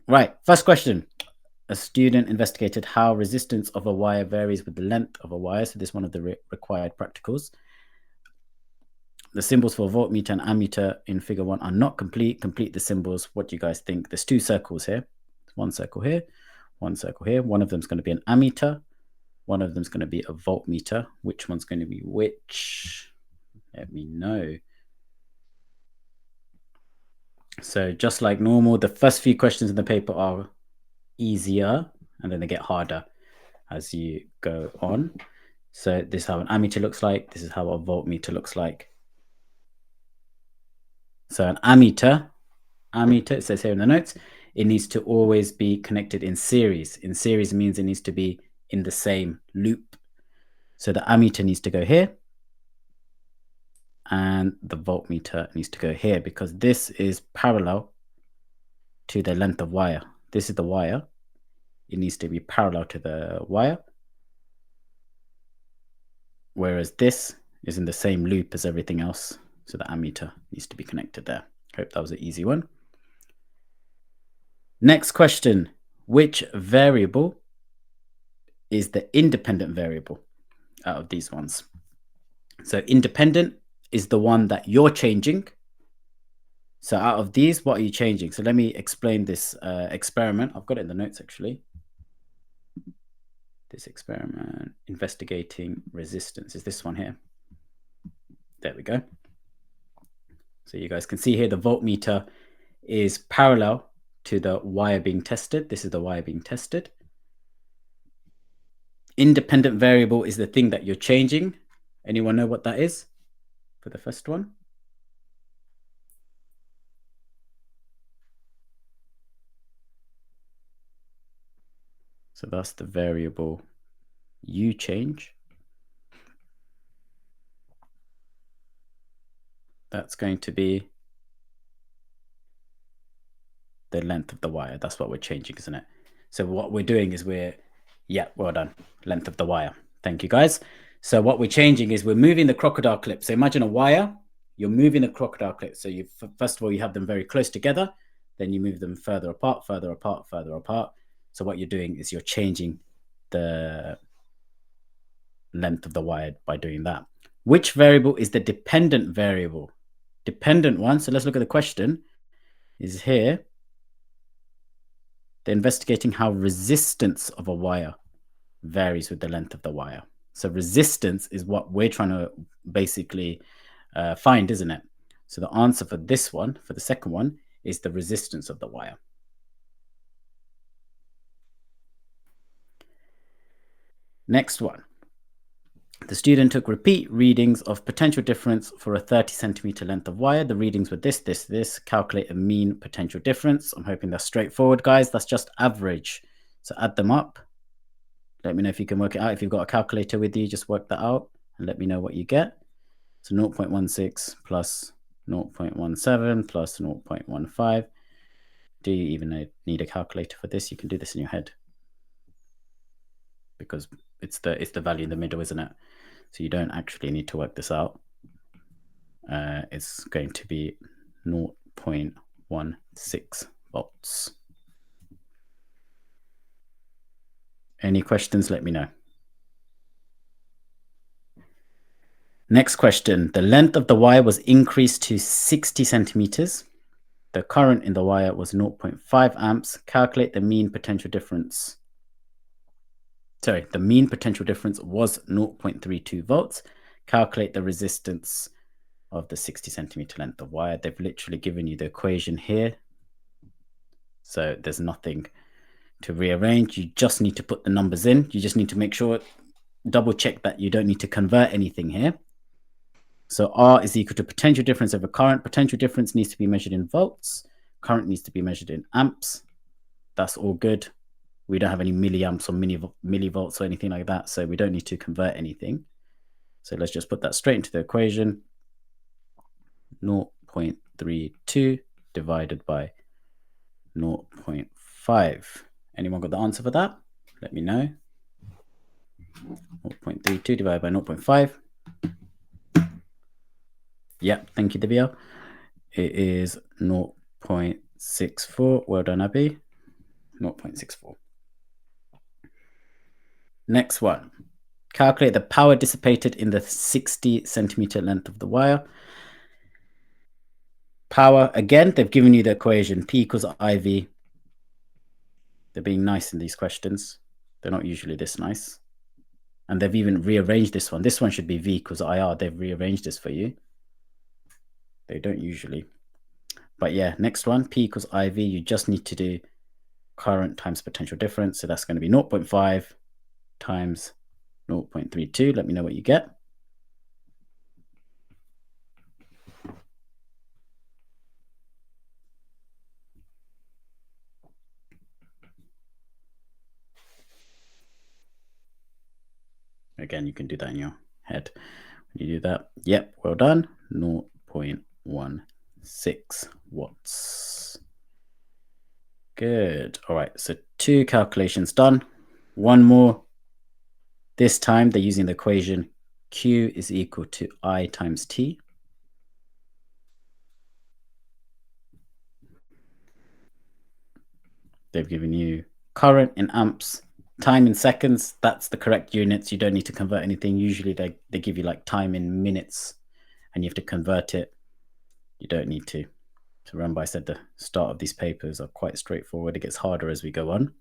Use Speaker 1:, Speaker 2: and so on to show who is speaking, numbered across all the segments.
Speaker 1: Right, first question. A student investigated how resistance of a wire varies with the length of a wire. So this is one of the required practicals. The symbols for voltmeter and ammeter in figure 1 are not complete. Complete the symbols. What do you guys think? There's two circles here. One circle here, one circle here. One of them is going to be an ammeter. One of them is going to be a voltmeter. Which one's going to be which? Let me know. So just like normal, the first few questions in the paper are easier and then they get harder as you go on. So this is how an ammeter looks like. This is how a voltmeter looks like. So an ammeter, it says here in the notes, it needs to always be connected in series. In series means it needs to be in the same loop. So the ammeter needs to go here and the voltmeter needs to go here because this is parallel to the length of wire. This is the wire. It needs to be parallel to the wire. Whereas this is in the same loop as everything else. So the ammeter needs to be connected there. Hope that was an easy one. Next question. Which variable is the independent variable out of these ones? So independent is the one that you're changing. So out of these, what are you changing? So let me explain this experiment. I've got it in the notes actually. This experiment, investigating resistance, is this one here. There we go. So you guys can see here the voltmeter is parallel to the wire being tested. This is the wire being tested. Independent variable is the thing that you're changing. Anyone know what that is for the first one? So that's the variable you change. That's going to be the length of the wire. That's what we're changing, isn't it? So what we're doing is well done, length of the wire. Thank you, guys. So what we're changing is we're moving the crocodile clip. So imagine a wire, you're moving the crocodile clip. So first of all, you have them very close together, then you move them further apart, further apart, further apart. So what you're doing is you're changing the length of the wire by doing that. Which variable is the dependent variable? Dependent one, so let's look at the question, is here. They're investigating how resistance of a wire varies with the length of the wire. So resistance is what we're trying to basically find, isn't it? So the answer for this one, for the second one, is the resistance of the wire. Next one. The student took repeat readings of potential difference for a 30 centimeter length of wire. The readings were this. Calculate a mean potential difference. I'm hoping that's straightforward, guys. That's just average. So add them up. Let me know if you can work it out. If you've got a calculator with you, just work that out and let me know what you get. So 0.16 plus 0.17 plus 0.15. Do you even need a calculator for this? You can do this in your head because it's the value in the middle, isn't it? So you don't actually need to work this out. It's going to be 0.16 volts. Any questions, let me know. Next question. The length of the wire was increased to 60 centimeters. The current in the wire was 0.5 amps. Calculate the mean potential difference. Sorry, the mean potential difference was 0.32 volts. Calculate the resistance of the 60 centimeter length of wire. They've literally given you the equation here. So there's nothing to rearrange. You just need to put the numbers in. You just need to make sure, double check that you don't need to convert anything here. So R is equal to potential difference over current. Potential difference needs to be measured in volts. Current needs to be measured in amps. That's all good. We don't have any milliamps or millivolts or anything like that. So we don't need to convert anything. So let's just put that straight into the equation. 0.32 divided by 0.5. Anyone got the answer for that? Let me know. 0.32 divided by 0.5. Yep, thank you, Divya. It is 0.64. Well done, Abby. 0.64. Next one. Calculate the power dissipated in the 60 centimeter length of the wire. Power, again, they've given you the equation. P equals IV. They're being nice in these questions. They're not usually this nice. And they've even rearranged this one. This one should be V equals IR. They've rearranged this for you. They don't usually. But yeah, next one, P equals IV. You just need to do current times potential difference. So that's going to be 0.5 times 0.32. Let me know what you get. Again, you can do that in your head. When you do that, yep, well done. 0.16 watts. Good. All right, so 2 calculations done. One more. This time they're using the equation Q is equal to I times T. They've given you current in amps, time in seconds. That's the correct units. You don't need to convert anything. Usually they give you like time in minutes and you have to convert it. You don't need to. So remember I said the start of these papers are quite straightforward. It gets harder as we go on.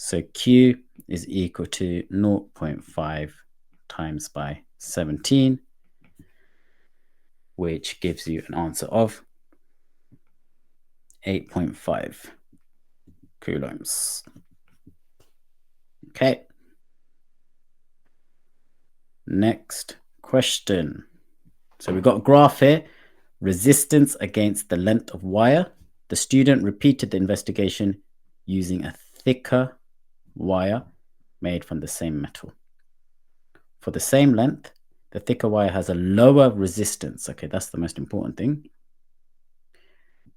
Speaker 1: So Q is equal to 0.5 times by 17, which gives you an answer of 8.5 coulombs. Okay. Next question. So we've got a graph here, resistance against the length of wire. The student repeated the investigation using a thicker wire made from the same metal. For the same length, the thicker wire has a lower resistance. Okay, that's the most important thing.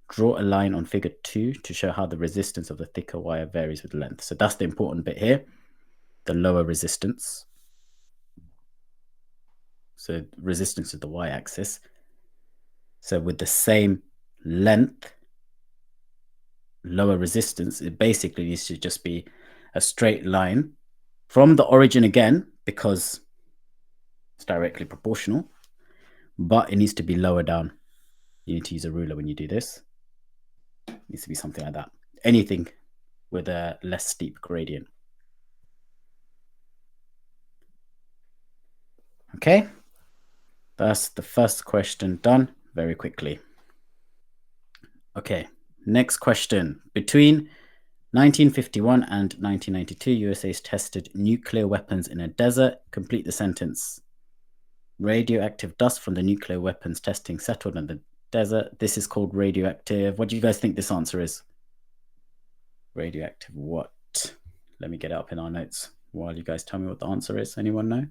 Speaker 1: Draw a line on figure 2 to show how the resistance of the thicker wire varies with length. So that's the important bit here, the lower resistance. So resistance is the y-axis. So with the same length, lower resistance, it basically needs to just be a straight line from the origin again, because it's directly proportional, but it needs to be lower down. You need to use a ruler when you do this. It needs to be something like that. Anything with a less steep gradient. Okay, that's the first question done very quickly. Okay, next question. Between 1951 and 1992, USA's tested nuclear weapons in a desert. Complete the sentence. Radioactive dust from the nuclear weapons testing settled in the desert. This is called radioactive. What do you guys think this answer is? Radioactive what? Let me get it up in our notes while you guys tell me what the answer is. Anyone know?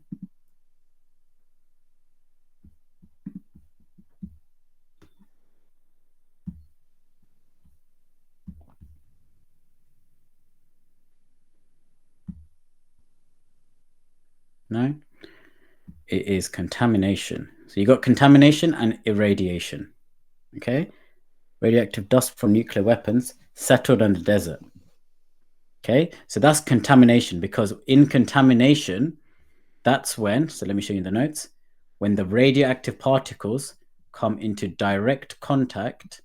Speaker 1: No? It is contamination. So you got contamination and irradiation. Okay? Radioactive dust from nuclear weapons settled in the desert. Okay? So that's contamination, because in contamination, that's when, so let me show you the notes, when the radioactive particles come into direct contact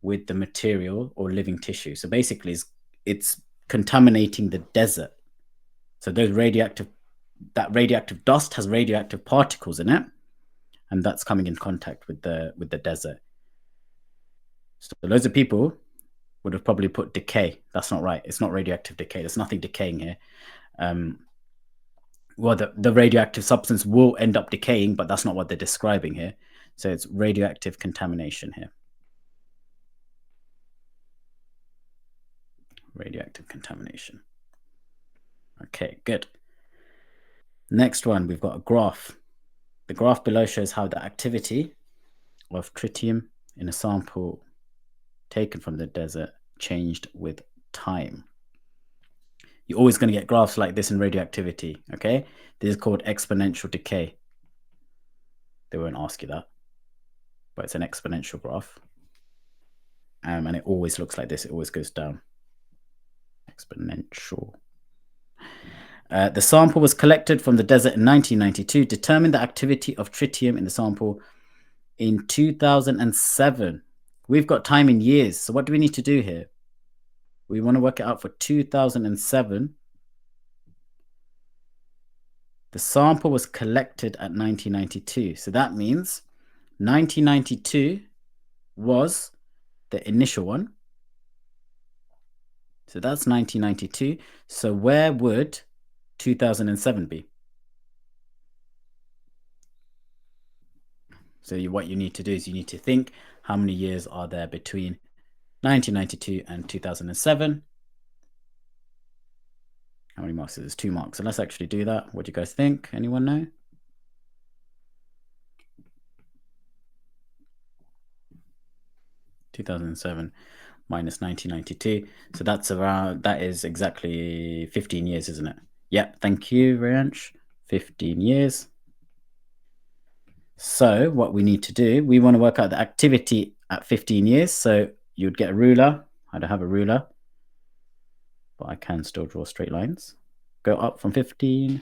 Speaker 1: with the material or living tissue. So basically, it's contaminating the desert. So that radioactive dust has radioactive particles in it, and that's coming in contact with the desert. So loads of people would have probably put decay. That's not right. It's not radioactive decay. There's nothing decaying here. Well, the radioactive substance will end up decaying, but that's not what they're describing here. So it's radioactive contamination here. Radioactive contamination. Okay, good. Next one, we've got a graph. The graph below shows how the activity of tritium in a sample taken from the desert changed with time. You're always going to get graphs like this in radioactivity, okay? This is called exponential decay. They won't ask you that, but it's an exponential graph. And it always looks like this. It always goes down. Exponential. The sample was collected from the desert in 1992. Determine the activity of tritium in the sample in 2007. We've got time in years. So what do we need to do here? We want to work it out for 2007. The sample was collected at 1992. So that means 1992 was the initial one. So that's 1992. So where would 2007 be? So what you need to do is you need to think how many years are there between 1992 and 2007. How many marks is this? 2 marks. So let's actually do that. What do you guys think? Anyone know? (2007 minus 1992). So that's around, that is exactly 15 years, isn't it? Yep. Thank you, Rianch. 15 years. So what we need to do, we want to work out the activity at 15 years. So you'd get a ruler. I don't have a ruler, but I can still draw straight lines. Go up from 15.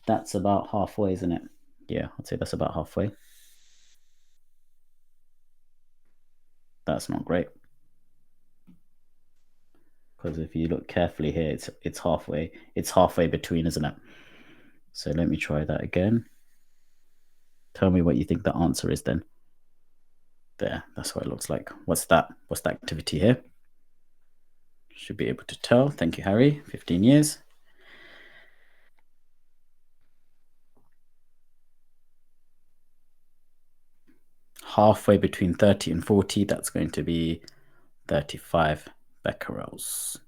Speaker 1: That's about halfway, isn't it? Yeah, I'd say that's about halfway. That's not great. Because if you look carefully here, it's halfway. It's halfway between, isn't it? So let me try that again. Tell me what you think the answer is then. There, that's what it looks like. What's that? What's the activity here? Should be able to tell. Thank you, Harry. 15 years. Halfway between 30 and 40, that's going to be 35 becquerels.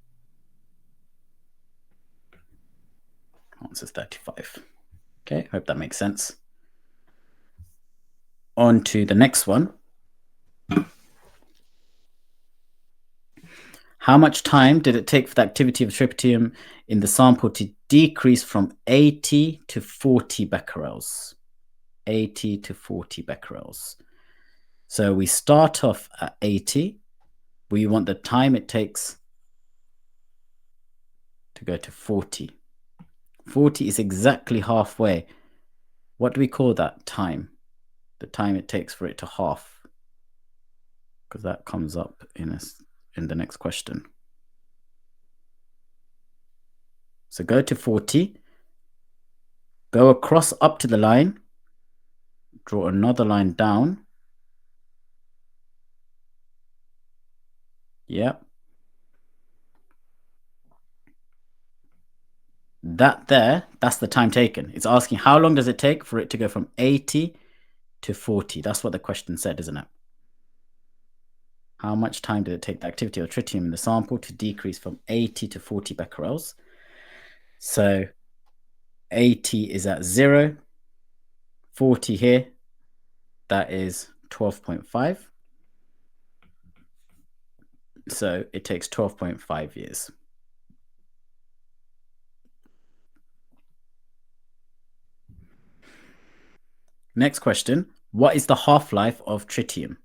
Speaker 1: Answer's 35. Okay, hope that makes sense. On to the next one. How much time did it take for the activity of tritium in the sample to decrease from 80 to 40 becquerels? 80 to 40 becquerels. So we start off at 80. We want the time it takes to go to 40. 40 is exactly halfway. What do we call that time? The time it takes for it to half. Because that comes up in the next question. So go to 40. Go across up to the line. Draw another line down. Yep. That there, that's the time taken. It's asking how long does it take for it to go from 80 to 40. That's what the question said, isn't it? How much time did it take the activity of tritium in the sample to decrease from 80 to 40 becquerels? So 80 is at 0. 40 here, that is 12.5. So it takes 12.5 years. Next question. What is the half-life of tritium?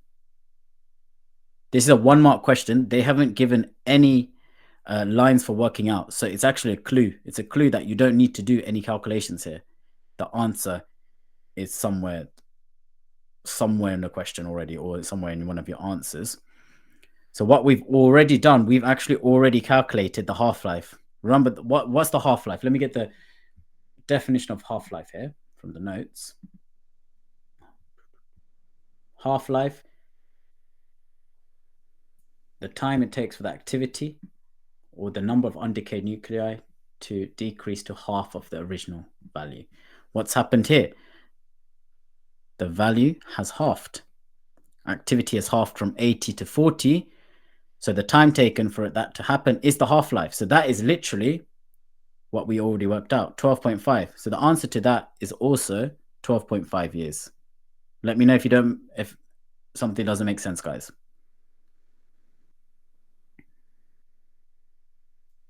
Speaker 1: This is a 1-mark question. They haven't given any lines for working out. So it's actually a clue. It's a clue that you don't need to do any calculations here. The answer is somewhere in the question already, or somewhere in one of your answers. So what we've already done, we've actually already calculated the half-life. Remember, what's the half-life? Let me get the definition of half-life here from the notes. Half-life, the time it takes for the activity or the number of undecayed nuclei to decrease to half of the original value. What's happened here? The value has halved. Activity has halved from 80 to 40. So the time taken for that to happen is the half-life. So that is literally what we already worked out, 12.5. So the answer to that is also 12.5 years. Let me know if something doesn't make sense, guys.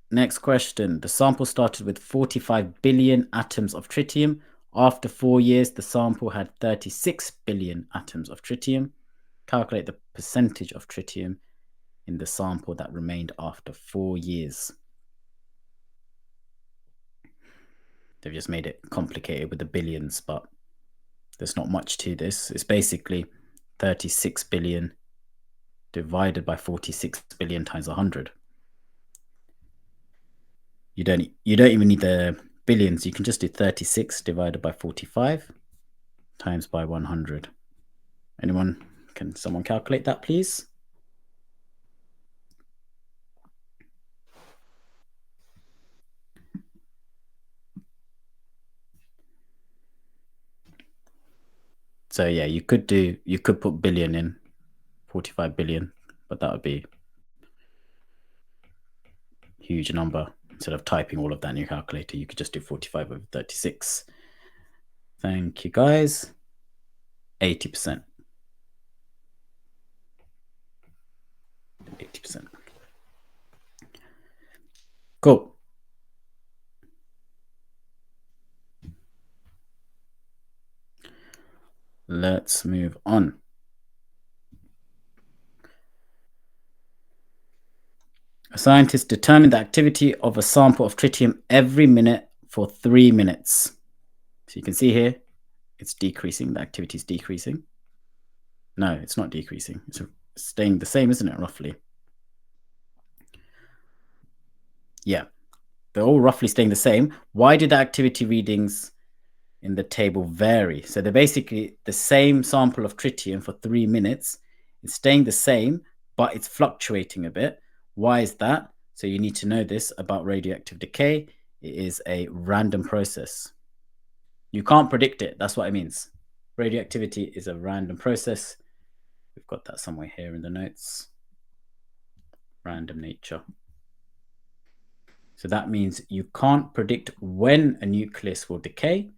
Speaker 1: Next question. The sample started with 45 billion atoms of tritium. After 4 years, the sample had 36 billion atoms of tritium. Calculate the percentage of tritium in the sample that remained after 4 years. They've just made it complicated with the billions, but there's not much to this. It's basically 36 billion divided by 46 billion times 100. You don't even need the billions. You can just do 36 divided by 45 times by 100. Can someone calculate that, please? So yeah, you could put billion in, 45 billion, but that would be a huge number. Instead of typing all of that in your calculator, you could just do 45 over 36. Thank you, guys. 80%. 80%. Cool. Let's move on. A scientist determined the activity of a sample of tritium every minute for 3 minutes. So you can see here, it's decreasing. The activity is decreasing. No, it's not decreasing. It's staying the same, isn't it, roughly? Yeah, they're all roughly staying the same. Why do the activity readings in the table vary? So they're basically the same sample of tritium for 3 minutes. It's staying the same, but it's fluctuating a bit. Why is that? So you need to know this about radioactive decay. It is a random process. You can't predict it. That's what it means. Radioactivity is a random process. We've got that somewhere here in the notes. Random nature. So that means you can't predict when a nucleus will decay,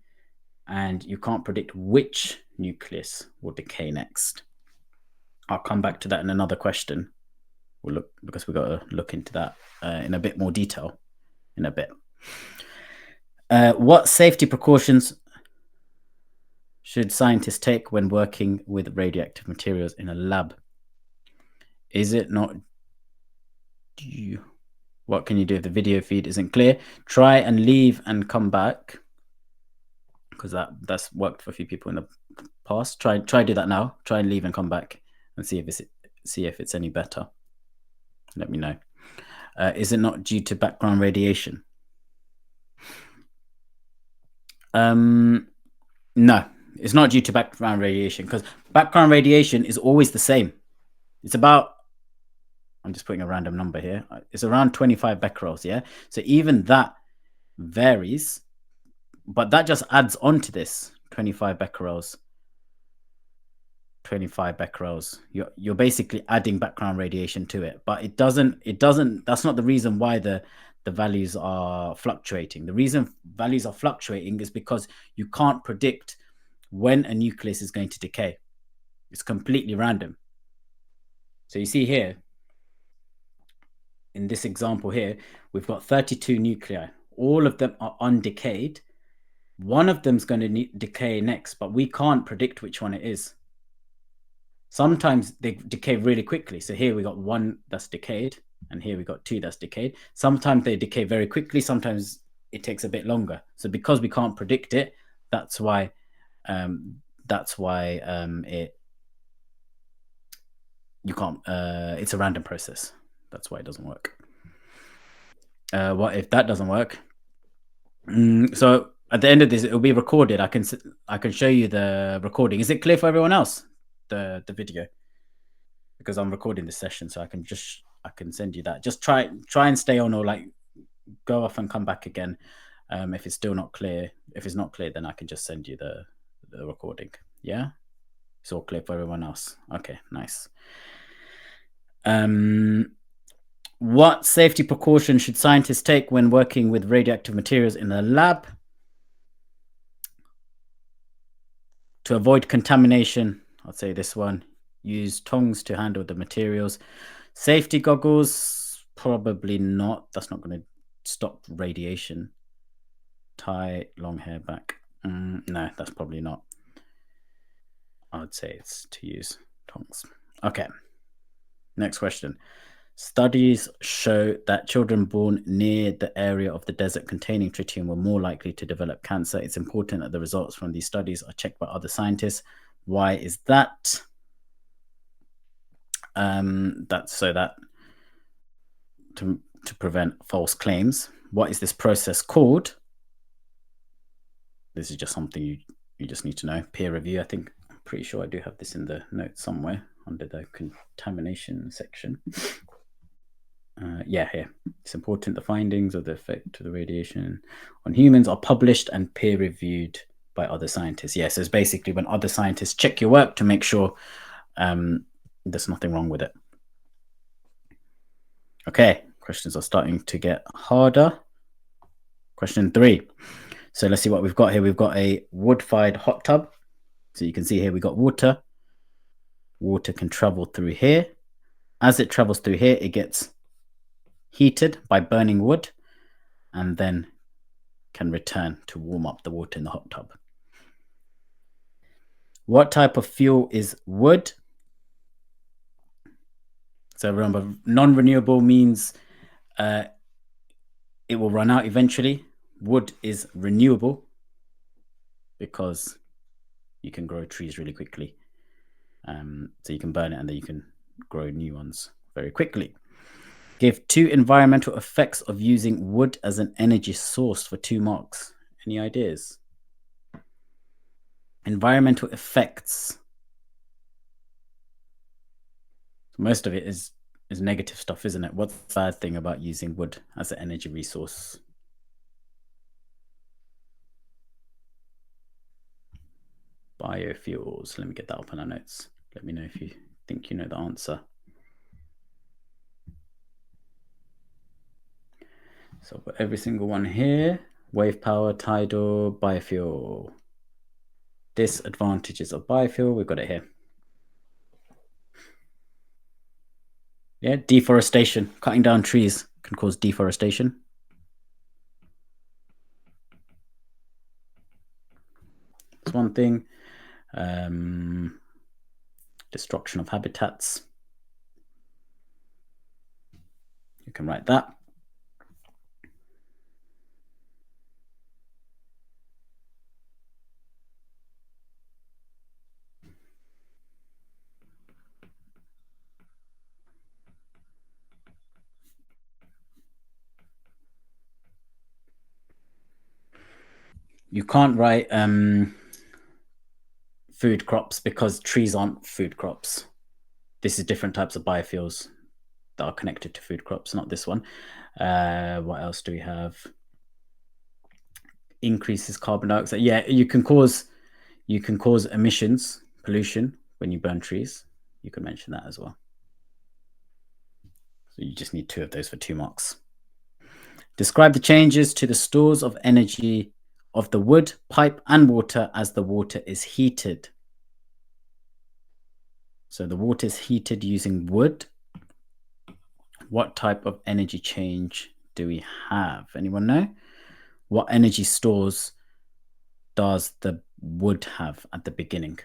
Speaker 1: and you can't predict which nucleus will decay next. I'll come back to that in another question. We'll look, because we've got to look into that in a bit more detail in a bit. What safety precautions should scientists take when working with radioactive materials in a lab? Is it not... What can you do if the video feed isn't clear? Try and leave and come back, because that's worked for a few people in the past. Try do that now. Try and leave and come back and see if it's any better. Let me know. Is it not due to background radiation? No, it's not due to background radiation, because background radiation is always the same. It's about, I'm just putting a random number here. It's around 25 becquerels, yeah? So even that varies, but that just adds on to this 25 becquerels. 25 becquerels. You're basically adding background radiation to it, but it doesn't, that's not the reason why the values are fluctuating. The reason values are fluctuating is because you can't predict when a nucleus is going to decay. It's completely random. So you see here, in this example here, we've got 32 nuclei. All of them are undecayed. One of them is going to decay next, but we can't predict which one it is. Sometimes they decay really quickly. So here we got one that's decayed, and here we got two that's decayed. Sometimes they decay very quickly. Sometimes it takes a bit longer. So because we can't predict it, that's why you can't. It's a random process. That's why it doesn't work. What if that doesn't work? So at the end of this, it'll be recorded. I can show you the recording. Is it clear for everyone else? The video, because I'm recording this session, so I can send you that. Just try and stay on, or like go off and come back again. If it's still not clear, if it's not clear, then I can just send you the recording. Yeah, it's all clear for everyone else. Okay, nice. What safety precautions should scientists take when working with radioactive materials in the lab? To avoid contamination, I'll say this one. Use tongs to handle the materials. Safety goggles, probably not. That's not going to stop radiation. Tie long hair back. No, that's probably not. I would say it's to use tongs. Okay. Next question. Studies show that children born near the area of the desert containing tritium were more likely to develop cancer. It's important that the results from these studies are checked by other scientists. Why is that? That's so that to prevent false claims. What is this process called? This is just something you just need to know. Peer review. I think I'm pretty sure I do have this in the notes somewhere under the contamination section. Yeah, here. It's important the findings of the effect of the radiation on humans are published and peer reviewed by other scientists. Yes, yeah, so it's basically when other scientists check your work to make sure there's nothing wrong with it. Okay, questions are starting to get harder. Question 3. So let's see what we've got here. We've got a wood-fired hot tub. So you can see here we got water. Water can travel through here. As it travels through here, it gets heated by burning wood and then can return to warm up the water in the hot tub. What type of fuel is wood? So remember, non-renewable means it will run out eventually. Wood is renewable because you can grow trees really quickly. So you can burn it and then you can grow new ones very quickly. Give 2 environmental effects of using wood as an energy source for 2 marks. Any ideas? Environmental effects. Most of it is negative stuff, isn't it? What's the bad thing about using wood as an energy resource? Biofuels. Let me get that up on our notes. Let me know if you think you know the answer. So I've got every single one here. Wave power, tidal, biofuel. Disadvantages of biofuel. We've got it here. Yeah, deforestation. Cutting down trees can cause deforestation. That's one thing. Destruction of habitats. You can write that. You can't write food crops because trees aren't food crops. This is different types of biofuels that are connected to food crops, not this one. What else do we have? Increases carbon dioxide. Yeah, you can cause emissions, pollution when you burn trees. You can mention that as well. So you just need 2 of those for 2 marks. Describe the changes to the stores of energy of the wood, pipe, and water as the water is heated. So the water is heated using wood. What type of energy change do we have? Anyone know? What energy stores does the wood have at the beginning?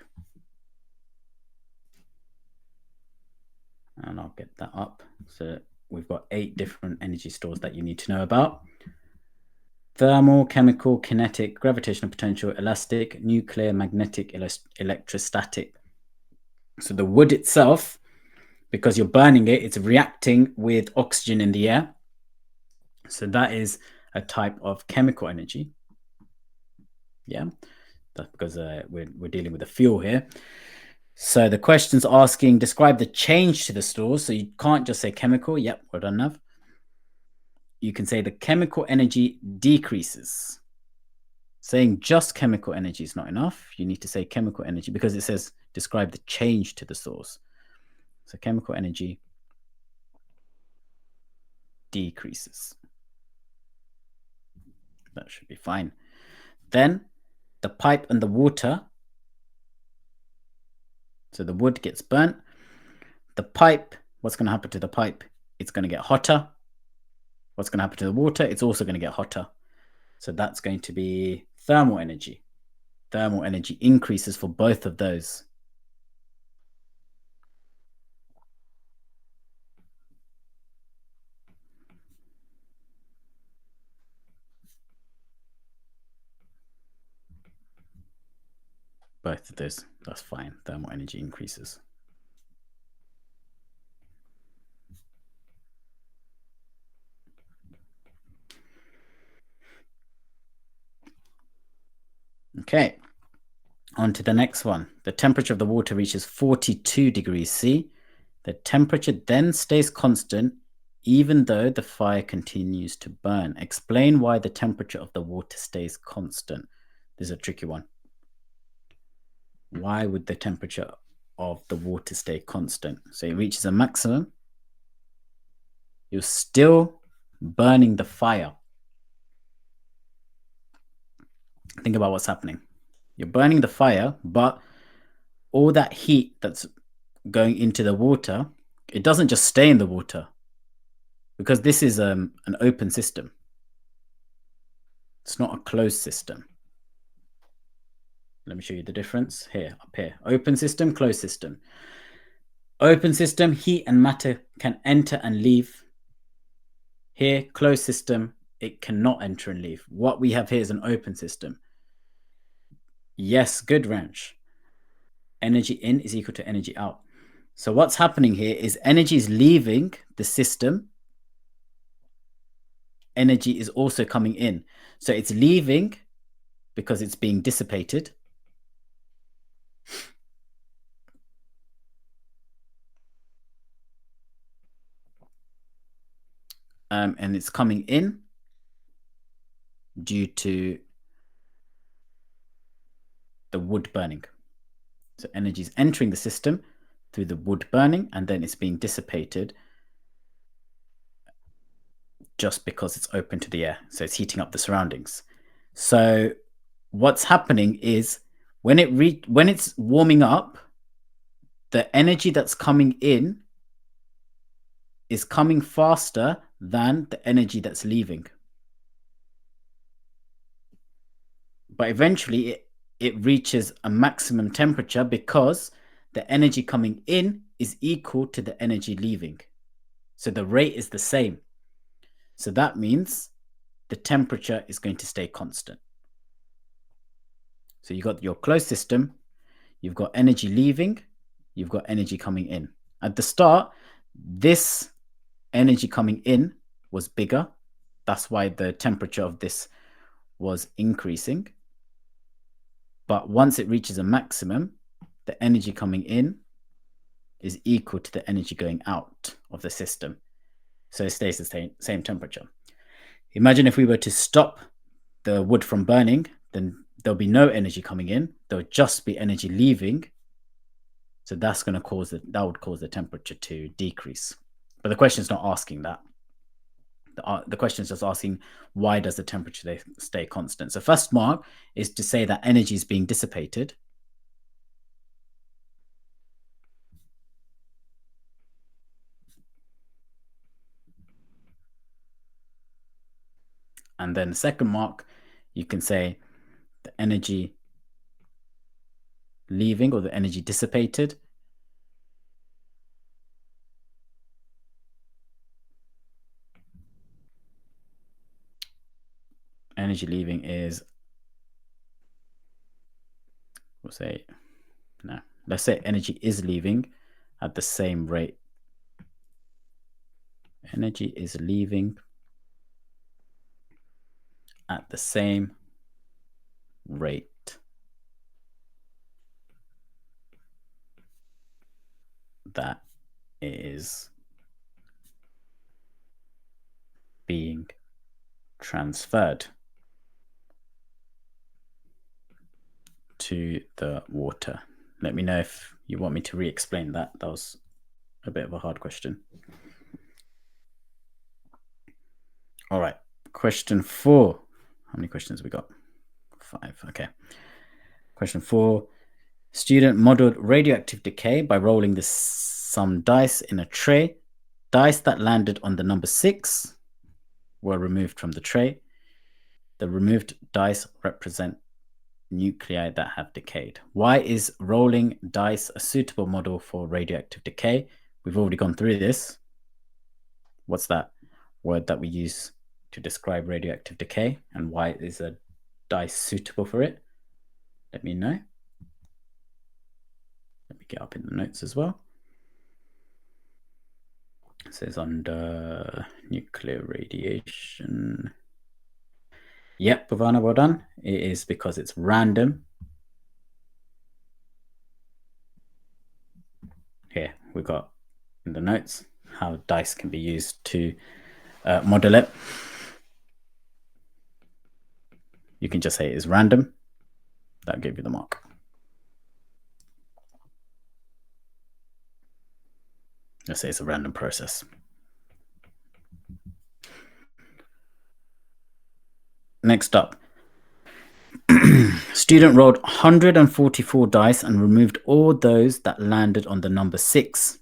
Speaker 1: And I'll get that up. So we've got 8 different energy stores that you need to know about. Thermal, chemical, kinetic, gravitational potential, elastic, nuclear, magnetic, electrostatic. So the wood itself, because you're burning it, it's reacting with oxygen in the air. So that is a type of chemical energy. Yeah, that's because we're dealing with a fuel here. So the question's asking, describe the change to the stores. So you can't just say chemical. Yep, well done, Nav. You can say the chemical energy decreases. Saying just chemical energy is not enough. You need to say chemical energy because it says describe the change to the source. So chemical energy decreases. That should be fine. Then the pipe and the water. So the wood gets burnt. The pipe, what's going to happen to the pipe? It's going to get hotter. What's going to happen to the water? It's also going to get hotter. So that's going to be thermal energy. Thermal energy increases for both of those. Both of those, that's fine. Thermal energy increases. Okay, on to the next one. The temperature of the water reaches 42 degrees C. The temperature then stays constant even though the fire continues to burn. Explain why the temperature of the water stays constant. This is a tricky one. Why would the temperature of the water stay constant? So it reaches a maximum. You're still burning the fire. Think about what's happening. You're burning the fire, but all that heat that's going into the water, it doesn't just stay in the water because this is an open system. It's not a closed system. Let me show you the difference here, up here. Open system, closed system. Open system, heat and matter can enter and leave. Here, closed system, it cannot enter and leave. What we have here is an open system. Yes, good, Ranch. Energy in is equal to energy out. So what's happening here is energy is leaving the system. Energy is also coming in. So it's leaving because it's being dissipated. And it's coming in due to the wood burning. So energy is entering the system through the wood burning, and then it's being dissipated just because it's open to the air. So it's heating up the surroundings. So what's happening is when it's warming up, the energy that's coming in is coming faster than the energy that's leaving. But eventually it reaches a maximum temperature because the energy coming in is equal to the energy leaving. So the rate is the same. So that means the temperature is going to stay constant. So you've got your closed system, you've got energy leaving, you've got energy coming in. At the start, this energy coming in was bigger. That's why the temperature of this was increasing. But once it reaches a maximum, the energy coming in is equal to the energy going out of the system. So it stays the same temperature. Imagine if we were to stop the wood from burning, then there'll be no energy coming in. There'll just be energy leaving. So that would cause the temperature to decrease. But the question is not asking that. The question is just asking, why does the temperature stay constant? So first mark is to say that energy is being dissipated. And then the second mark, you can say the energy leaving or the energy dissipated. Energy leaving is, let's say energy is leaving at the same rate. Energy is leaving at the same rate that is being transferred to the water. Let me know if you want me to re-explain that. That was a bit of a hard question. All right, question 4. How many questions we got? 5. Okay. Question 4. Student modeled radioactive decay by rolling some dice in a tray. Dice that landed on the number 6 were removed from the tray. The removed dice represent nuclei that have decayed. Why is rolling dice a suitable model for radioactive decay? We've already gone through this. What's that word that we use to describe radioactive decay, and why is a dice suitable for it? Let me know. pick it up in the notes as well. It says under nuclear radiation. Yep, Bhavana, well done. It is because it's random. Here, we've got in the notes how dice can be used to model it. You can just say it is random. That'll give you the mark. Let's say it's a random process. Next up. Student rolled 144 dice and removed all those that landed on the number 6.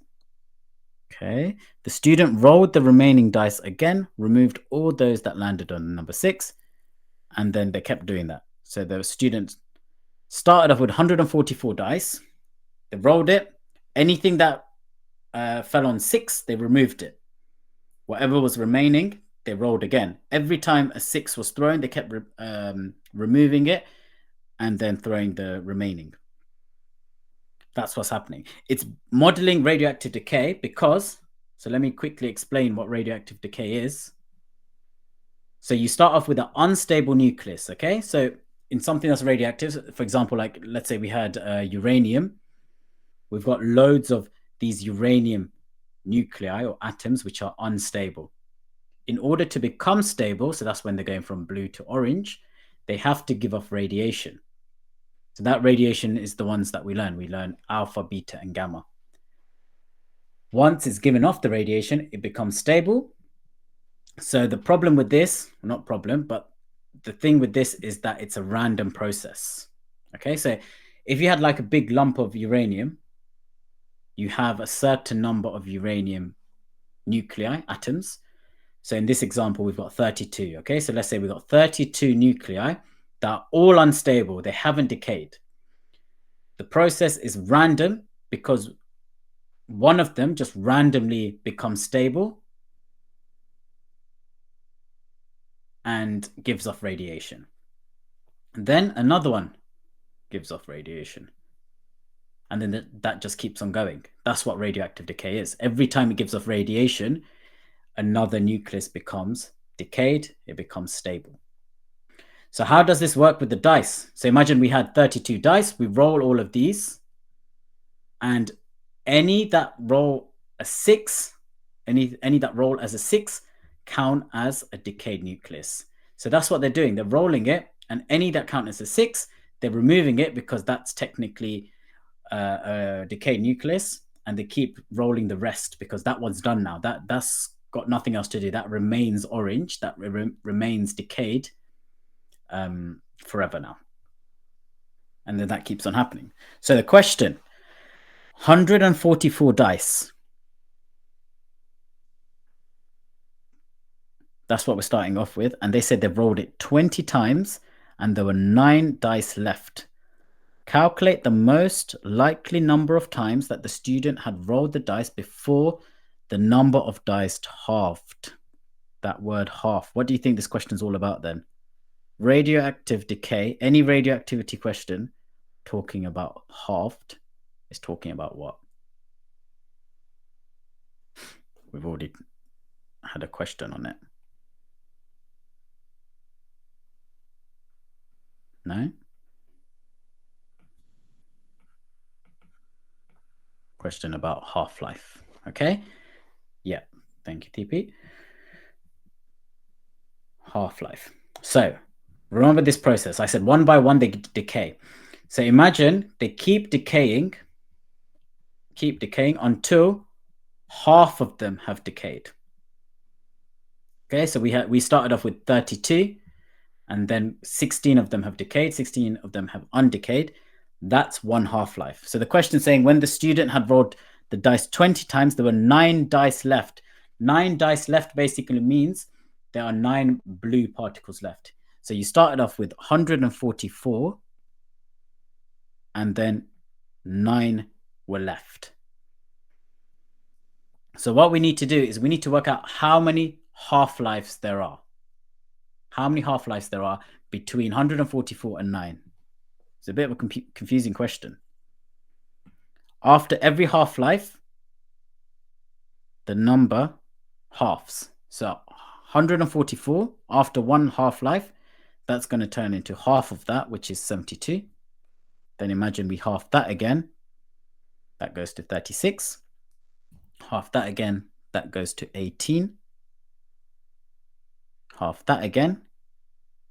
Speaker 1: Okay. The student rolled the remaining dice again, removed all those that landed on the number 6, and then they kept doing that. So the students started off with 144 dice. They rolled it. Anything that fell on 6, they removed it. Whatever was remaining, they rolled again. Every time a 6 was thrown, they kept removing it and then throwing the remaining. That's what's happening. It's modeling radioactive decay because, so let me quickly explain what radioactive decay is. So you start off with an unstable nucleus, okay? So in something that's radioactive, for example, like let's say we had uranium, we've got loads of these uranium nuclei or atoms which are unstable. In order to become stable, so that's when they're going from blue to orange, they have to give off radiation. So that radiation is the ones that we learn. We learn alpha, beta, and gamma. Once it's given off the radiation, it becomes stable. So the problem with this, not problem, but the thing with this is that it's a random process. Okay, so if you had like a big lump of uranium, you have a certain number of uranium nuclei, atoms. So in this example, we've got 32. Okay, so let's say we've got 32 nuclei that are all unstable. They haven't decayed. The process is random because one of them just randomly becomes stable and gives off radiation. And then another one gives off radiation. And then that just keeps on going. That's what radioactive decay is. Every time it gives off radiation, another nucleus becomes decayed, it becomes stable. So how does this work with the dice? So imagine we had 32 dice, we roll all of these, and any that roll a 6, any that roll as a 6 count as a decayed nucleus. So that's what they're doing. They're rolling it, and any that count as a 6, they're removing it because that's technically a decayed nucleus, and they keep rolling the rest because that one's done now. That's got nothing else to do. That remains orange. That remains decayed forever now. And then that keeps on happening. So the question, 144 dice. That's what we're starting off with. And they said they've rolled it 20 times and there were 9 dice left. Calculate the most likely number of times that the student had rolled the dice before the number of dice halved. That word half. What do you think this question is all about then? Radioactive decay, any radioactivity question talking about halved is talking about what? We've already had a question on it. No? Question about half-life. Okay? Yeah. Thank you, TP. Half-life. So, remember this process. I said one by one they decay. So imagine they keep decaying until half of them have decayed. Okay, so we started off with 32, and then 16 of them have decayed, 16 of them have undecayed. That's one half-life. So the question is saying when the student had rolled the dice 20 times, there were 9 dice left. 9 dice left basically means there are 9 blue particles left. So you started off with 144, and then 9 were left. So what we need to do is we need to work out how many half-lives there are. How many half-lives there are between 144 and 9. It's a bit of a confusing question. After every half-life, the number halves. So 144 after one half-life, that's going to turn into half of that, which is 72. Then imagine we half that again. That goes to 36. Half that again, that goes to 18. Half that again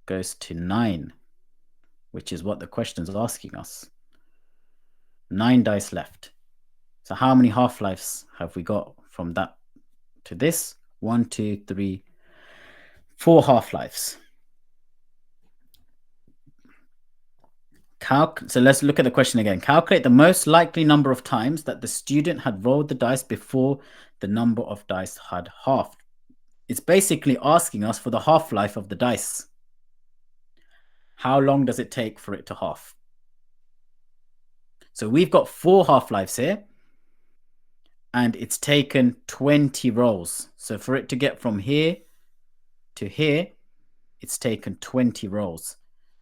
Speaker 1: goes to 9, which is what the question's asking us. 9 dice left. So how many half-lives have we got from that to this? 1, 2, 3, 4 half-lives. So let's look at the question again. Calculate the most likely number of times that the student had rolled the dice before the number of dice had halved. It's basically asking us for the half-life of the dice. How long does it take for it to half? So we've got 4 half-lives here, and it's taken 20 rolls. So for it to get from here to here, it's taken 20 rolls.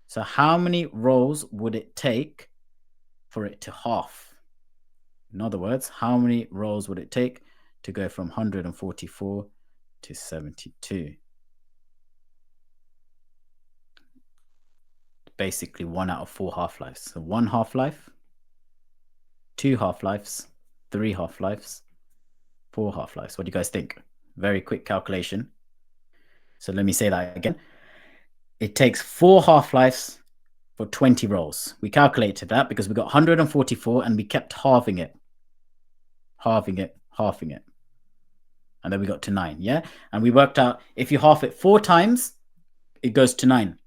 Speaker 1: So how many rolls would it take for it to half? In other words, how many rolls would it take to go from 144 to 72? Basically 1 out of 4 half-lives. So 1 half-life, 2 half-lives, 3 half-lives, 4 half-lives. What do you guys think? Very quick calculation. So let me say that again. It takes 4 half-lives for 20 rolls. We calculated that because we got 144 and we kept halving it. Halving it. And then we got to 9, yeah? And we worked out if you half it 4 times, it goes to 9.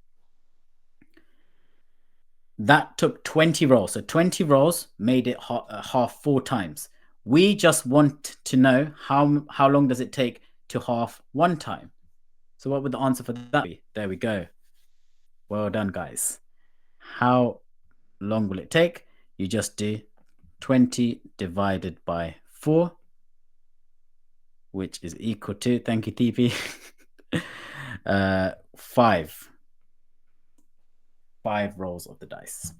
Speaker 1: That took 20 rolls. So 20 rolls made it half 4 times. We just want to know how long does it take to half 1 time. So what would the answer for that be? There we go. Well done, guys. How long will it take? You just do 20 divided by 4, which is equal to, thank you, TP, 5. 5 rolls of the dice.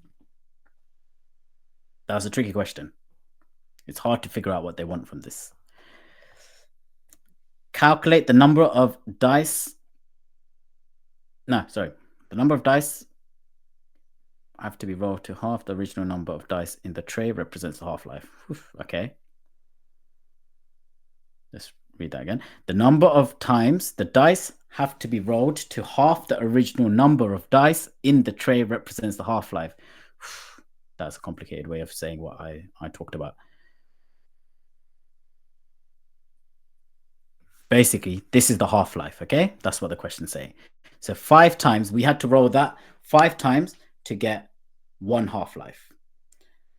Speaker 1: That was a tricky question. It's hard to figure out what they want from this. Calculate the number of dice. No, sorry. The number of dice have to be rolled to half the original number of dice in the tray represents the half-life. Okay. Let's read that again. The number of times the dice have to be rolled to half the original number of dice in the tray represents the half-life. That's a complicated way of saying what I talked about. Basically, this is the half-life, okay? That's what the question's saying. So 5 times, we had to roll that 5 times to get 1 half-life.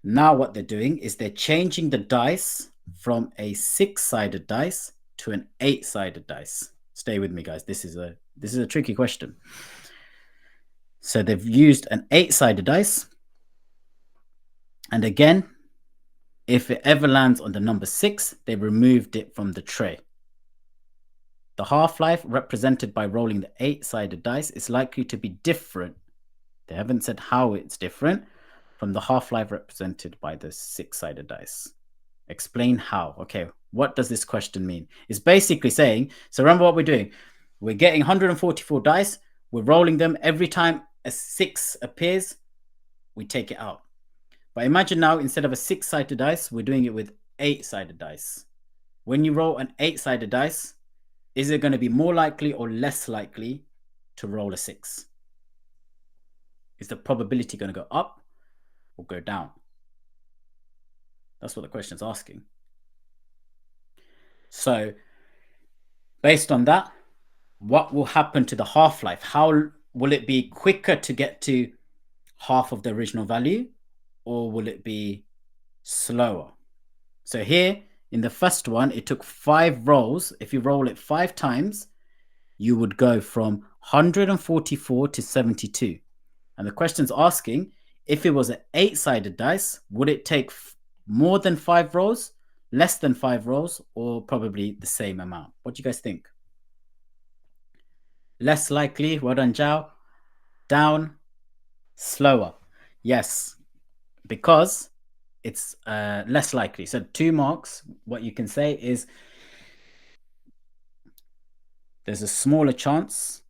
Speaker 1: Now what they're doing is they're changing the dice from a 6-sided dice to an 8-sided dice. Stay with me, guys. This is a tricky question. So they've used an 8-sided dice. And again, if it ever lands on the number 6, they removed it from the tray. The half-life represented by rolling the 8-sided dice is likely to be different. They haven't said how it's different from the half-life represented by the 6-sided dice. Explain how. Okay, what does this question mean? It's basically saying, so remember what we're doing. We're getting 144 dice. We're rolling them. Every time a 6 appears, we take it out. But imagine now, instead of a 6-sided dice, we're doing it with 8-sided dice. When you roll an 8-sided dice, is it going to be more likely or less likely to roll a 6? Is the probability going to go up or go down? That's what the question is asking. So based on that, what will happen to the half-life? How will it be quicker to get to half of the original value, or will it be slower? So here in the first one, it took 5 rolls. If you roll it 5 times, you would go from 144 to 72. And the question's asking, if it was an 8-sided dice, would it take more than 5 rolls, less than 5 rolls, or probably the same amount? What do you guys think? Less likely, well done, Zhao. Down, slower. Yes, because it's less likely. So 2 marks, what you can say is there's a smaller chance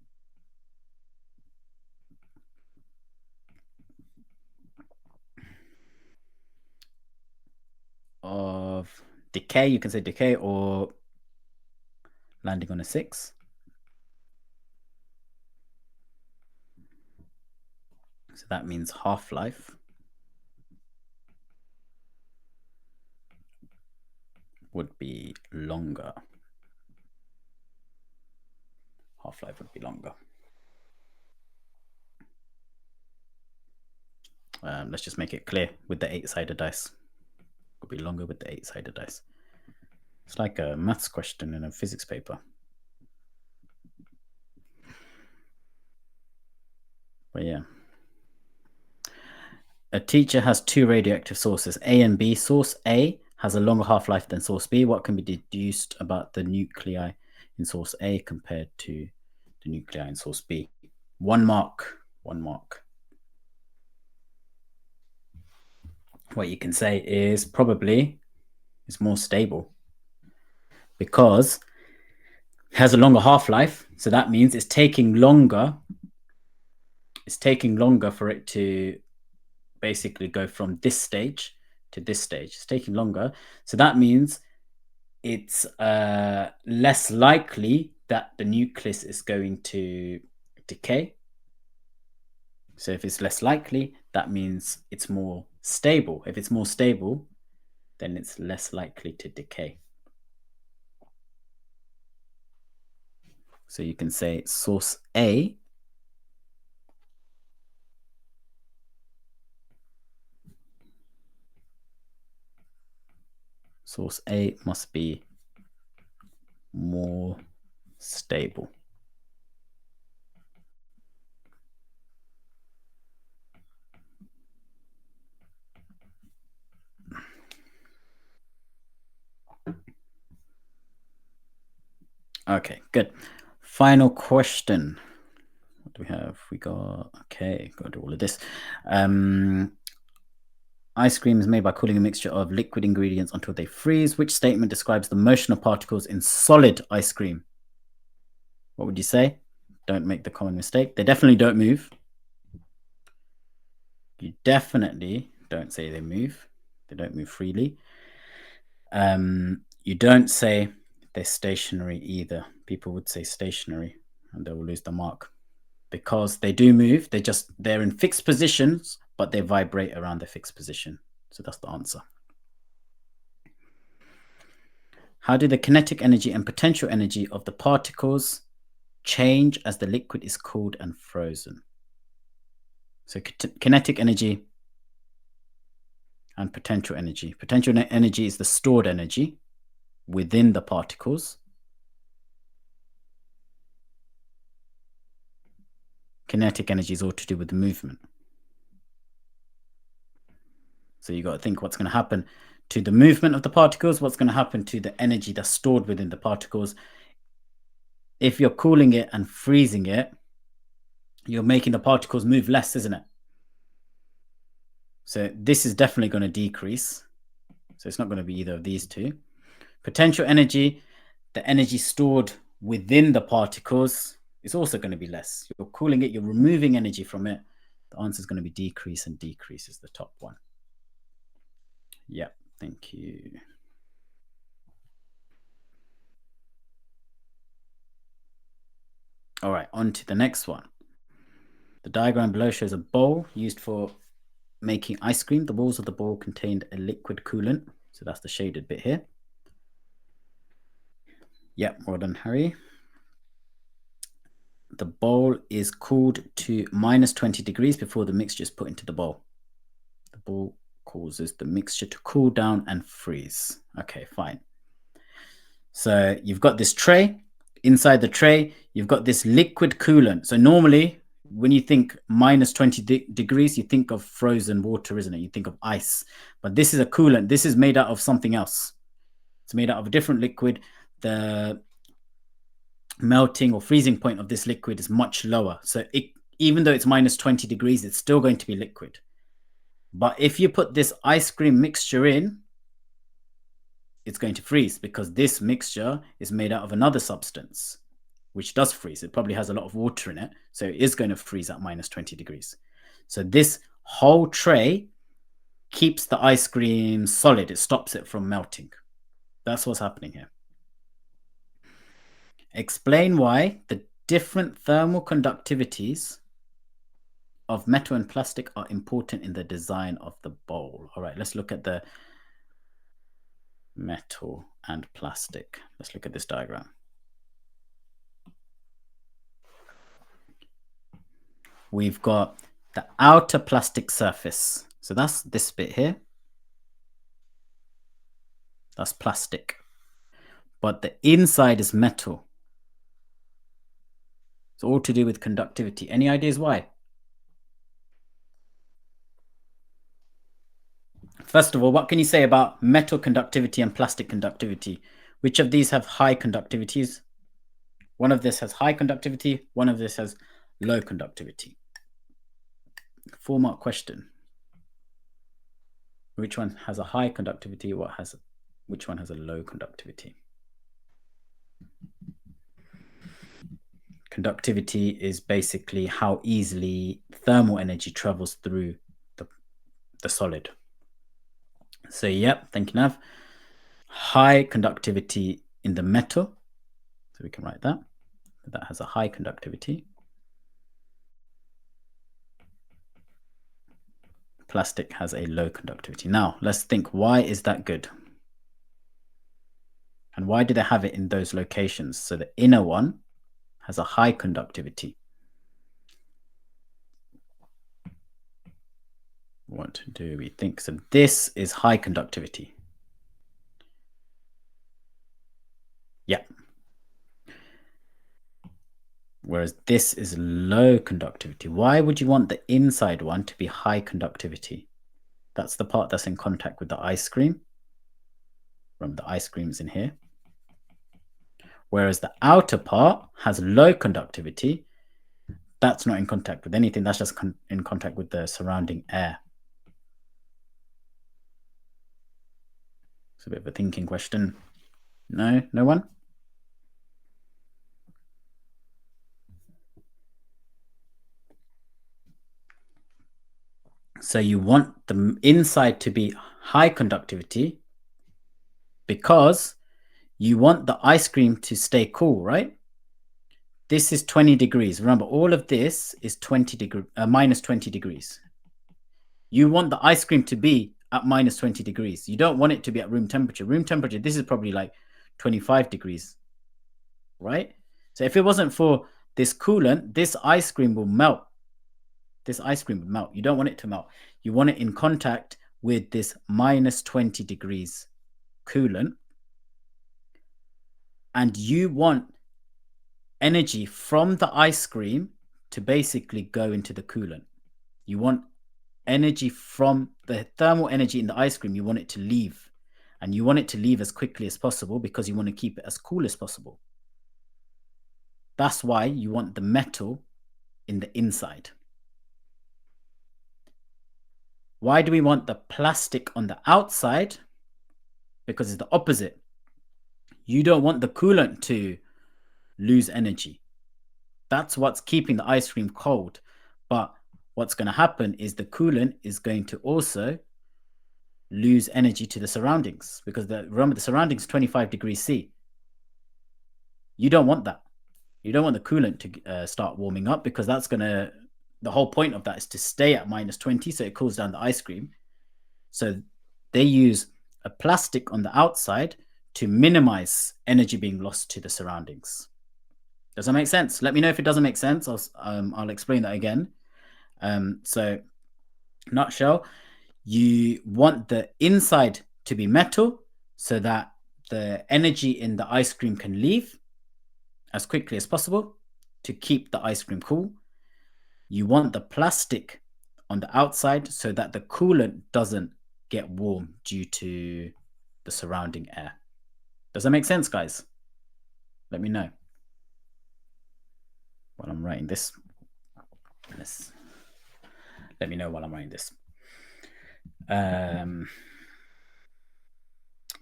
Speaker 1: of decay. You can say decay or landing on a 6. So that means half-life would be longer. Half-life would be longer. Let's just make it clear with the 8-sided dice. It would be longer with the 8-sided dice. It's like a maths question in a physics paper. But yeah. A teacher has 2 radioactive sources, A and B. Source A has a longer half-life than source B. What can be deduced about the nuclei in source A compared to the nuclei in source B? 1 mark. 1 mark. What you can say is probably it's more stable because it has a longer half-life. So that means it's taking longer. It's taking longer for it to basically go from this stage to this stage. It's taking longer. So that means it's less likely that the nucleus is going to decay. So if it's less likely, that means it's more stable. If it's more stable, then it's less likely to decay. So you can say source A must be more stable. Okay, good. Final question. What do we have? We got, okay, got to do all of this. Ice cream is made by cooling a mixture of liquid ingredients until they freeze. Which statement describes the motion of particles in solid ice cream? What would you say? Don't make the common mistake. They definitely don't move. You definitely don't say they move. They don't move freely. You don't say they're stationary either. People would say stationary and they will lose the mark because they do move. They're in fixed positions, but they vibrate around the fixed position. So that's the answer. How do the kinetic energy and potential energy of the particles change as the liquid is cooled and frozen? So kinetic energy and potential energy. Potential energy is the stored energy within the particles. Kinetic energy is all to do with the movement. So you got to think what's going to happen to the movement of the particles, what's going to happen to the energy that's stored within the particles. If you're cooling it and freezing it, you're making the particles move less, isn't it? So this is definitely going to decrease. So it's not going to be either of these two. Potential energy, the energy stored within the particles, is also going to be less. You're cooling it, you're removing energy from it. The answer is going to be decrease, and decrease is the top one. Yeah, thank you. All right, on to the next one. The diagram below shows a bowl used for making ice cream. The walls of the bowl contained a liquid coolant. So that's the shaded bit here. Yep, well done, Harry. The bowl is cooled to minus 20 degrees before the mixture is put into the bowl. The bowl causes the mixture to cool down and freeze. Okay, fine. So you've got this tray. Inside the tray, you've got this liquid coolant. So normally, when you think minus 20 degrees, you think of frozen water, isn't it? You think of ice. But this is a coolant. This is made out of something else. It's made out of a different liquid. The melting or freezing point of this liquid is much lower. So even though it's minus 20 degrees, it's still going to be liquid. But if you put this ice cream mixture in, it's going to freeze because this mixture is made out of another substance, which does freeze. It probably has a lot of water in it. So it is going to freeze at minus 20 degrees. So this whole tray keeps the ice cream solid. It stops it from melting. That's what's happening here. Explain why the different thermal conductivities of metal and plastic are important in the design of the bowl. All right, let's look at the metal and plastic. Let's look at this diagram. We've got the outer plastic surface. So that's this bit here. That's plastic. But the inside is metal. It's all to do with conductivity. Any ideas why? First of all, what can you say about metal conductivity and plastic conductivity? Which of these have high conductivities? One of this has high conductivity, one of this has low conductivity. 4-mark question. Which one has a high conductivity? Which one has a low conductivity? Conductivity is basically how easily thermal energy travels through the solid. So, yep, thank you, Nav. High conductivity in the metal. So we can write that. That has a high conductivity. Plastic has a low conductivity. Now, let's think, why is that good? And why do they have it in those locations? So the inner one has a high conductivity. What do we think? So this is high conductivity. Yeah. Whereas this is low conductivity. Why would you want the inside one to be high conductivity? That's the part that's in contact with the ice cream. Remember, the ice cream is in here. Whereas the outer part has low conductivity. That's not in contact with anything. That's just in contact with the surrounding air. It's a bit of a thinking question. No? No one? So you want the inside to be high conductivity because you want the ice cream to stay cool, right? This is 20 degrees. Remember, all of this is minus 20 degrees. You want the ice cream to be at minus 20 degrees. You don't want it to be at room temperature. Room temperature, this is probably like 25 degrees, right? So if it wasn't for this coolant, this ice cream will melt. This ice cream would melt. You don't want it to melt. You want it in contact with this minus 20 degrees coolant. And you want energy from the ice cream to basically go into the coolant. You want energy from the thermal energy in the ice cream. You want it to leave. And you want it to leave as quickly as possible because you want to keep it as cool as possible. That's why you want the metal in the inside. Why do we want the plastic on the outside? Because it's the opposite. You don't want the coolant to lose energy. That's what's keeping the ice cream cold. But what's going to happen is the coolant is going to also lose energy to the surroundings because remember the surroundings is 25 degrees C. You don't want that. You don't want the coolant to start warming up because that's going to, the whole point of that is to stay at minus 20 so it cools down the ice cream. So they use a plastic on the outside to minimize energy being lost to the surroundings. Does that make sense? Let me know if it doesn't make sense. I'll explain that again. So, nutshell, you want the inside to be metal so that the energy in the ice cream can leave as quickly as possible to keep the ice cream cool. You want the plastic on the outside so that the coolant doesn't get warm due to the surrounding air. Does that make sense, guys? Let me know while I'm writing this. Let me know while I'm writing this.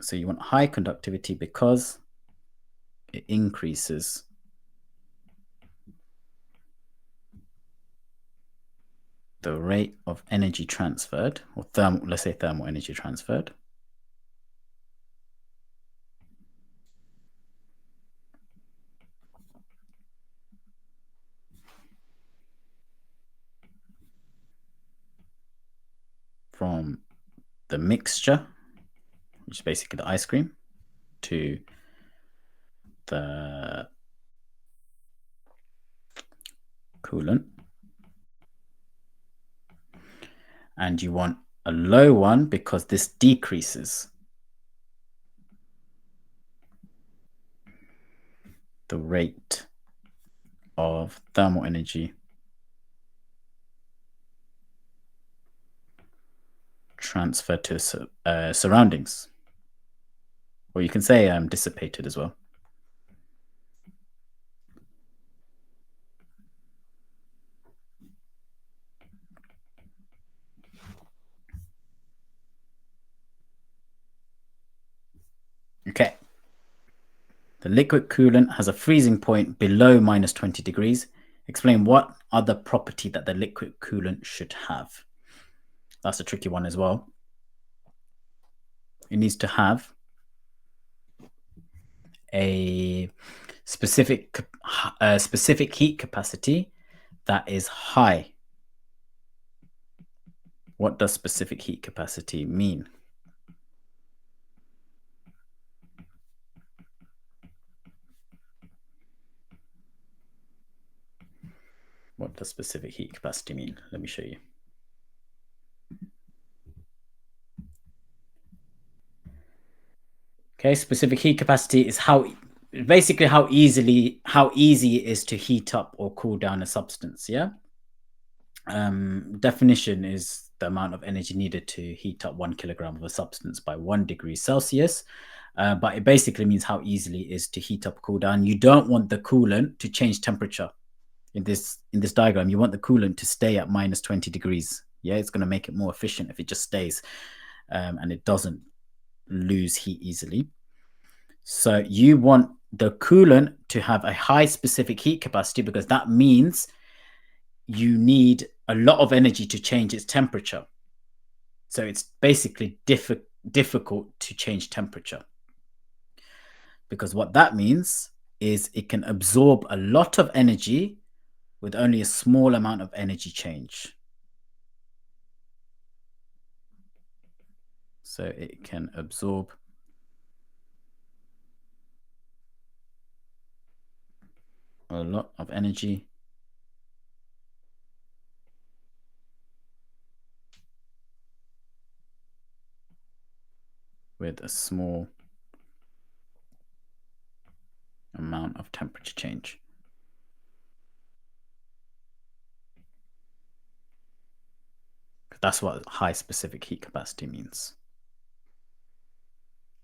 Speaker 1: So you want high conductivity because it increases the rate of energy transferred, or let's say thermal energy transferred, from the mixture, which is basically the ice cream, to the coolant. And you want a low one because this decreases the rate of thermal energy transferred to surroundings. Or you can say dissipated as well. Okay. The liquid coolant has a freezing point below minus 20 degrees. Explain what other property that the liquid coolant should have. That's a tricky one as well. It needs to have a specific heat capacity that is high. What does specific heat capacity mean? What does specific heat capacity mean? Let me show you. Okay, specific heat capacity is basically how easy it is to heat up or cool down a substance. Yeah. Definition is the amount of energy needed to heat up 1 kilogram of a substance by 1 degree Celsius. But it basically means how easily it is to heat up, cool down. You don't want the coolant to change temperature. In this diagram, you want the coolant to stay at minus 20 degrees. Yeah, it's going to make it more efficient if it just stays and it doesn't lose heat easily. So you want the coolant to have a high specific heat capacity because that means you need a lot of energy to change its temperature. So it's basically difficult to change temperature. Because what that means is it can absorb a lot of energy with only a small amount of energy change. So it can absorb a lot of energy with a small amount of temperature change. That's what high specific heat capacity means.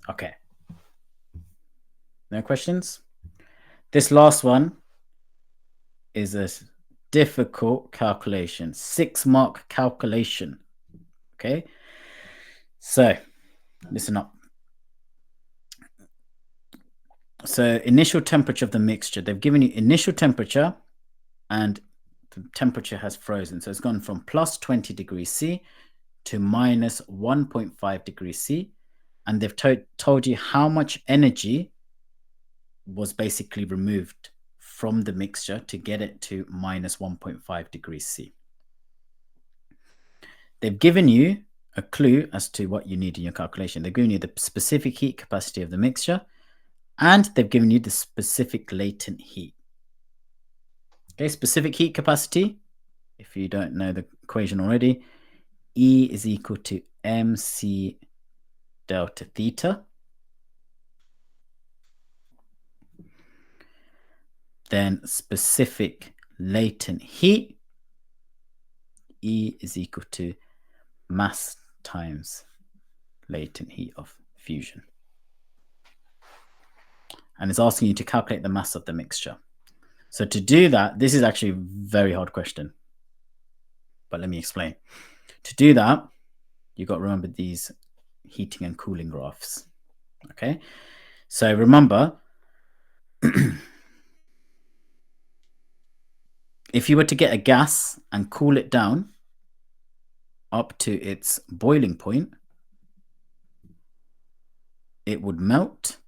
Speaker 1: Okay. No questions? This last one is a difficult calculation, 6-mark calculation. Okay. So listen up. So initial temperature of the mixture, they've given you initial temperature and the temperature has frozen. So it's gone from plus 20 degrees C to minus 1.5 degrees C. And they've told you how much energy was basically removed from the mixture to get it to minus 1.5 degrees C. They've given you a clue as to what you need in your calculation. They've given you the specific heat capacity of the mixture, and they've given you the specific latent heat. Okay, specific heat capacity, if you don't know the equation already, E is equal to mc delta theta. Then specific latent heat, E is equal to mass times latent heat of fusion. And it's asking you to calculate the mass of the mixture. So to do that, this is actually a very hard question. But let me explain. To do that, You got to remember these heating and cooling graphs. Okay, so remember, if you were to get a gas and cool it down up to its boiling point, it would melt.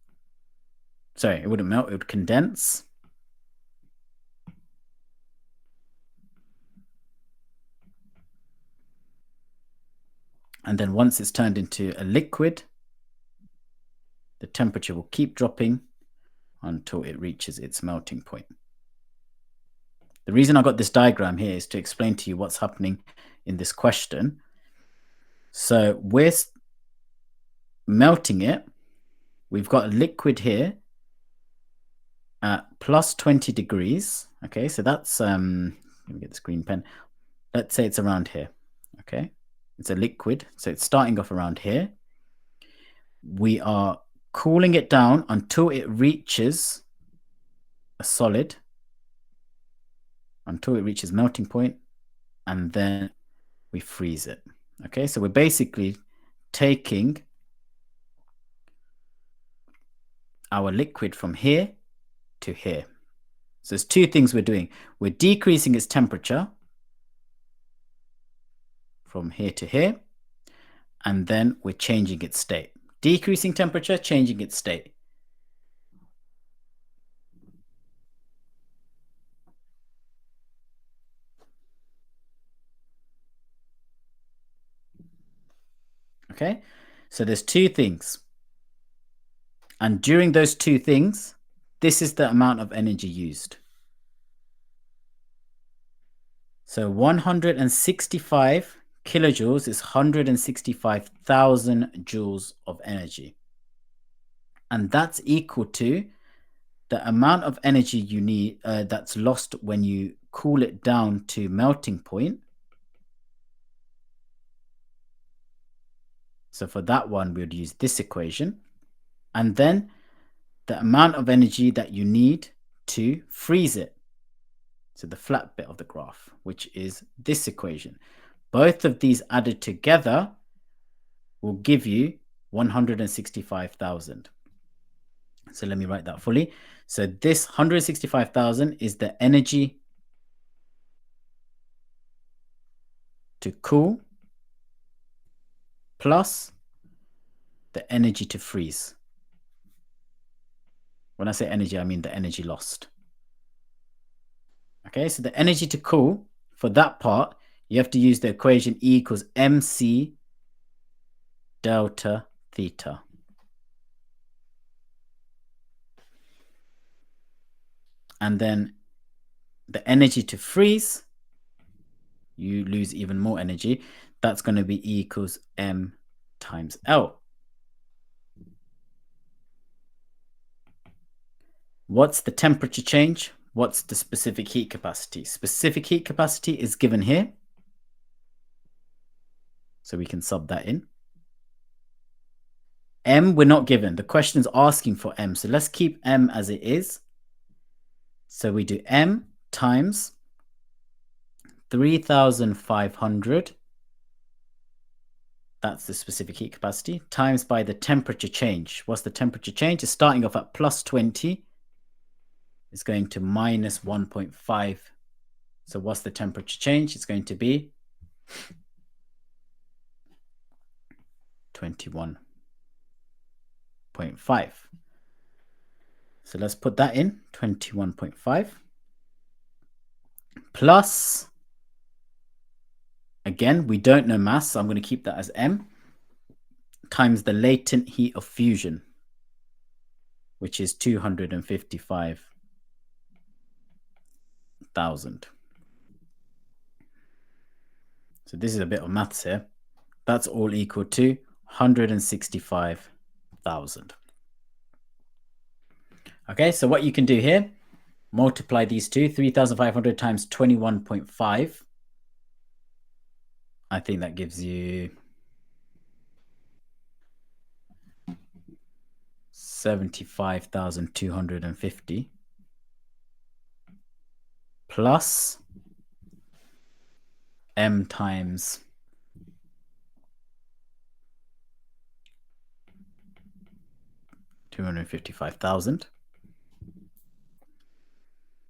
Speaker 1: Sorry, it wouldn't melt, it would condense. And then once it's turned into a liquid, the temperature will keep dropping until it reaches its melting point. The reason I got this diagram here is to explain to you what's happening in this question. So we're melting it. We've got a liquid here at plus 20 degrees. Okay, so that's, let me get this green pen. Let's say it's around here. Okay, it's a liquid. So it's starting off around here. We are cooling it down until it reaches a solid, until it reaches melting point, and then we freeze it. Okay, so we're basically taking our liquid from here to here. So there's two things we're doing. We're decreasing its temperature from here to here, and then we're changing its state. Decreasing temperature, changing its state. Okay, so there's two things. And during those two things, this is the amount of energy used. So 165 kilojoules is 165,000 joules of energy. And that's equal to the amount of energy you need that's lost when you cool it down to melting point. So for that one, we would use this equation. And then the amount of energy that you need to freeze it. So the flat bit of the graph, which is this equation. Both of these added together will give you 165,000. So let me write that fully. So this 165,000 is the energy to cool plus the energy to freeze. When I say energy, I mean the energy lost. Okay, so the energy to cool, for that part, you have to use the equation E equals mc delta theta. And then the energy to freeze, you lose even more energy. That's going to be E equals m times L. What's the temperature change? What's the specific heat capacity? Specific heat capacity is given here. So we can sub that in. M, we're not given. The question's asking for M. So let's keep M as it is. So we do M times 3,500. That's the specific heat capacity, times by the temperature change. What's the temperature change? It's starting off at plus 20. It's going to minus 1.5. So what's the temperature change? It's going to be 21.5. So let's put that in, 21.5. Plus, again, we don't know mass, so I'm going to keep that as M, times the latent heat of fusion, which is 255,000. So this is a bit of maths here. That's all equal to 165,000. Okay, so what you can do here, multiply these two, 3,500 times 21.5. I think that gives you 75,250 plus M times 255,000.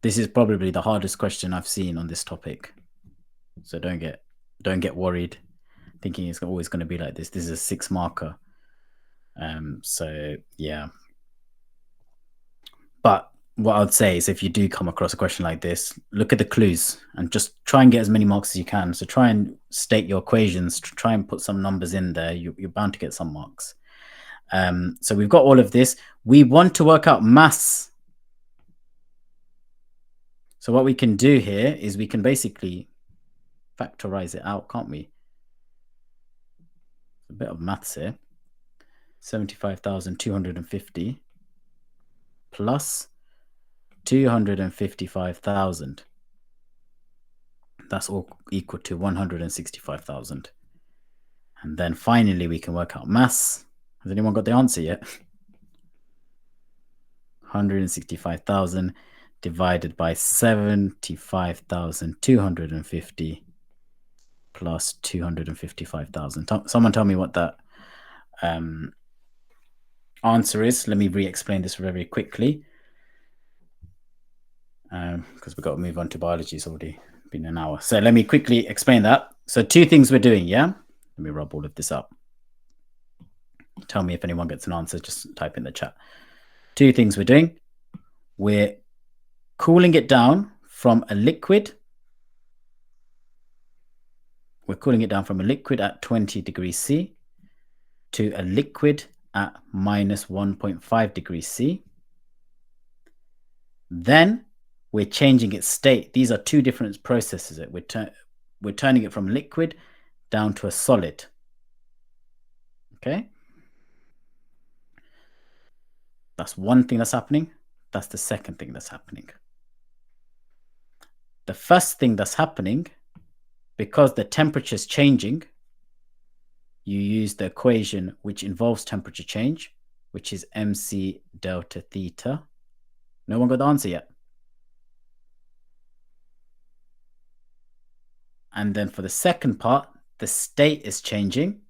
Speaker 1: This is probably the hardest question I've seen on this topic. So don't get worried thinking it's always going to be like this. This is a 6 marker. So yeah. But what I'd say is if you do come across a question like this, look at the clues and just try and get as many marks as you can. So try and state your equations, try and put some numbers in there. You're bound to get some marks. So we've got all of this. We want to work out mass. So what we can do here is we can basically factorize it out, can't we? A bit of maths here. 75,250 plus 255,000. That's all equal to 165,000. And then finally, we can work out mass. Has anyone got the answer yet? 165,000 divided by 75,250 plus 255,000. Someone tell me what that answer is. Let me re-explain this very quickly. Because we've got to move on to biology. It's already been an hour. So let me quickly explain that. So 2 things we're doing, yeah? Let me rub all of this up. Tell me if anyone gets an answer. Just type in the chat. 2 things we're doing. We're cooling it down from a liquid. We're cooling it down from a liquid at 20 degrees C to a liquid at minus 1.5 degrees C. Then we're changing its state. These are 2 different processes. We're turning it from liquid down to a solid. Okay? That's one thing that's happening. That's the second thing that's happening. The first thing that's happening, because the temperature is changing, you use the equation which involves temperature change, which is mc delta theta. No one got the answer yet. And then for the second part, the state is changing,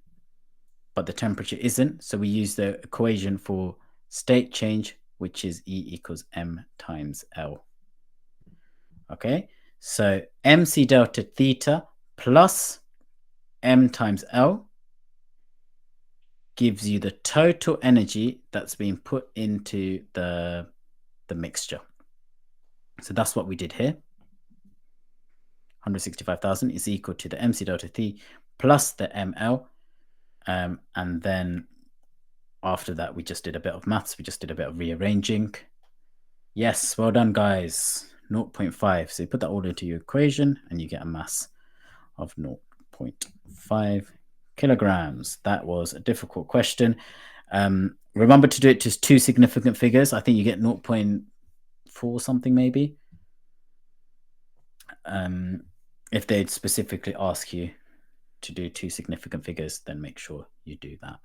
Speaker 1: but the temperature isn't. So we use the equation for state change, which is E equals m times L. Okay, so mc delta theta plus m times L gives you the total energy that's being put into the mixture. So that's what we did here. 165,000 is equal to the mc delta T plus the ml. And then after that, we just did a bit of maths. We just did a bit of rearranging. Yes, well done, guys. 0.5. So you put that all into your equation and you get a mass of 0.5 kilograms. That was a difficult question. Remember to do it to 2 significant figures. I think you get 0.4 something maybe. If they'd specifically ask you to do 2 significant figures, then make sure you do that.